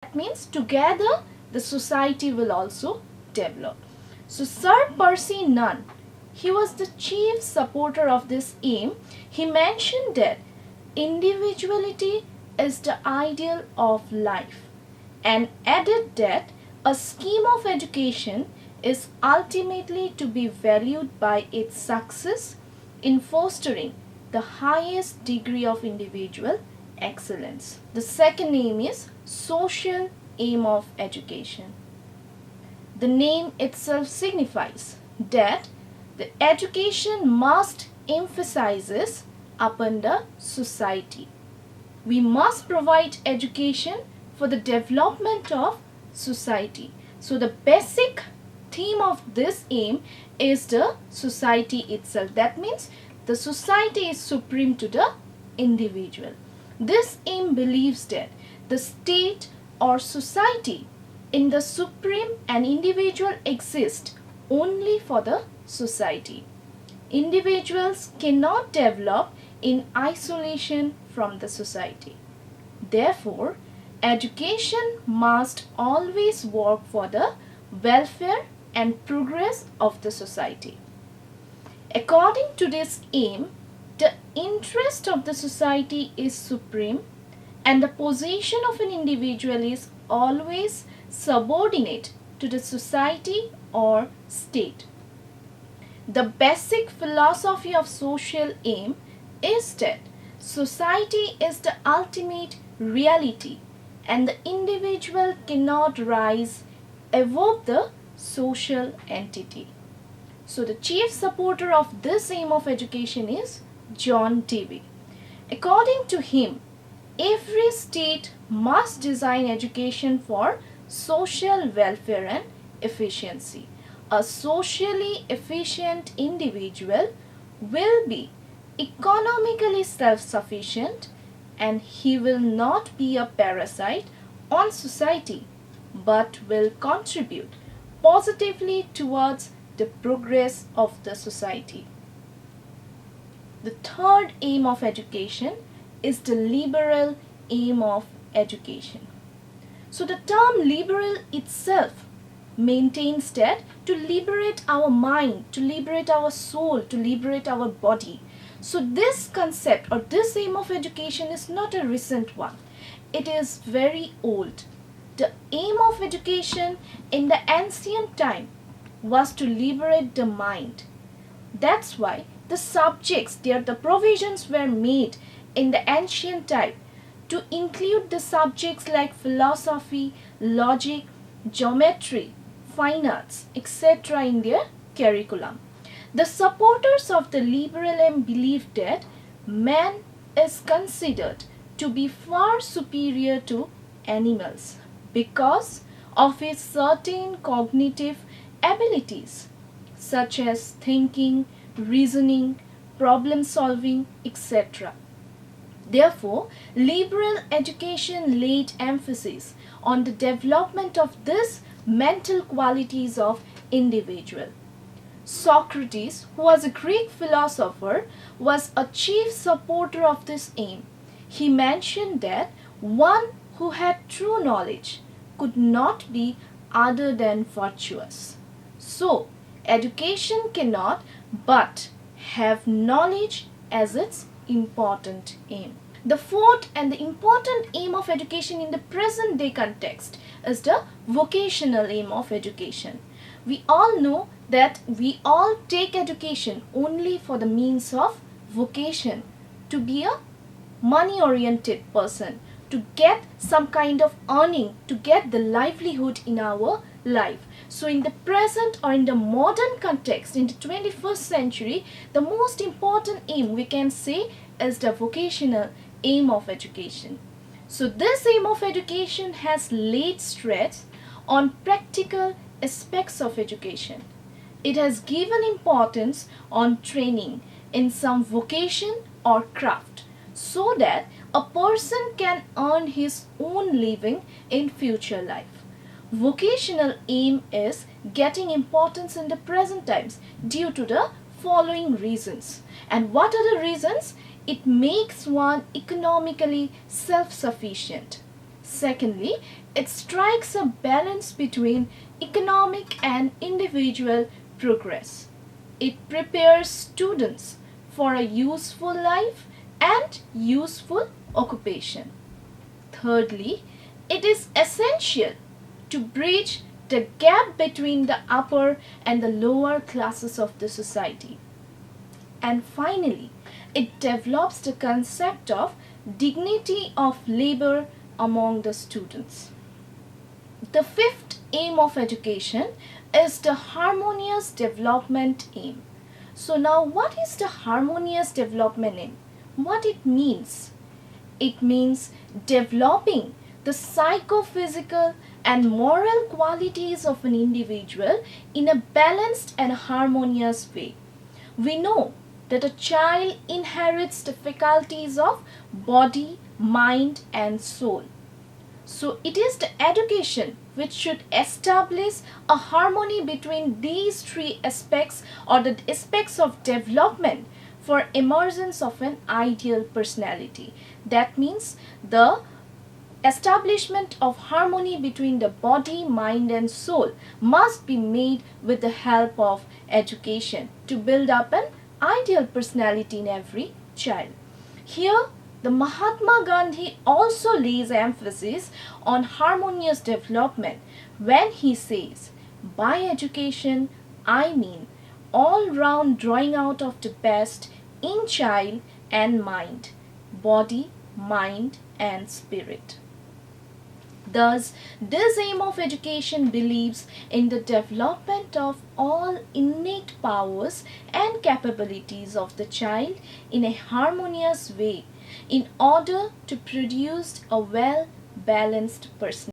That means together the society will also develop. So Sir Percy Nunn, he was the chief supporter of this aim. He mentioned that individuality is the ideal of life and added that a scheme of education is ultimately to be valued by its success in fostering the highest degree of individual excellence. The second aim is social aim of education. The name itself signifies that the education must emphasizes upon the society. We must provide education for the development of society. So the basic theme of this aim is the society itself. That means the society is supreme to the individual. This aim believes that the state or society in the supreme and individual exist only for the society. Individuals cannot develop in isolation from the society. Therefore, education must always work for the welfare and progress of the society. According to this aim, the interest of the society is supreme and the position of an individual is always subordinate to the society or state. The basic philosophy of social aim is that society is the ultimate reality and the individual cannot rise above the social entity. So the chief supporter of this aim of education is John Dewey. According to him, every state must design education for social welfare and efficiency. A socially efficient individual will be economically self-sufficient and he will not be a parasite on society but will contribute positively towards the progress of the society. The third aim of education is the liberal aim of education. So the term liberal itself maintains that to liberate our mind, to liberate our soul, to liberate our body. So this concept or this aim of education is not a recent one. It is very old. The aim of education in the ancient time was to liberate the mind. That's why the subjects, the provisions were made in the ancient time to include the subjects like philosophy, logic, geometry, fine arts, etc. in their curriculum. The supporters of the liberal aim believe that man is considered to be far superior to animals because of his certain cognitive abilities such as thinking, reasoning, problem solving, etc. Therefore, liberal education laid emphasis on the development of these mental qualities of individual. Socrates, who was a Greek philosopher, was a chief supporter of this aim. He mentioned that one who had true knowledge could not be other than virtuous. So, education cannot but have knowledge as its important aim. The fourth and the important aim of education in the present day context is the vocational aim of education. We all know that we all take education only for the means of vocation, to be a money oriented person, to get some kind of earning, to get the livelihood in our life. So in the present or in the modern context, in the 21st century, the most important aim we can say is the vocational aim of education. So this aim of education has laid stress on practical aspects of education. It has given importance on training in some vocation or craft so that a person can earn his own living in future life. Vocational aim is getting importance in the present times due to the following reasons. And what are the reasons? It makes one economically self-sufficient. Secondly, It strikes a balance between economic and individual progress. It prepares students for a useful life and useful occupation. Thirdly, it is essential to bridge the gap between the upper and the lower classes of the society. And finally, it develops the concept of dignity of labor among the students. The fifth aim of education is the harmonious development aim. So now what is the harmonious development aim? What it means? It means developing the psychophysical and moral qualities of an individual in a balanced and harmonious way. We know that a child inherits the faculties of body, mind, and soul. So it is the education which should establish a harmony between these three aspects or the aspects of development for emergence of an ideal personality. That means the establishment of harmony between the body, mind and soul must be made with the help of education to build up an ideal personality in every child. Here the Mahatma Gandhi also lays emphasis on harmonious development when he says, by education I mean all round drawing out of the best in child and mind, body, mind and spirit. Thus, this aim of education believes in the development of all innate powers and capabilities of the child in a harmonious way in order to produce a well balanced person.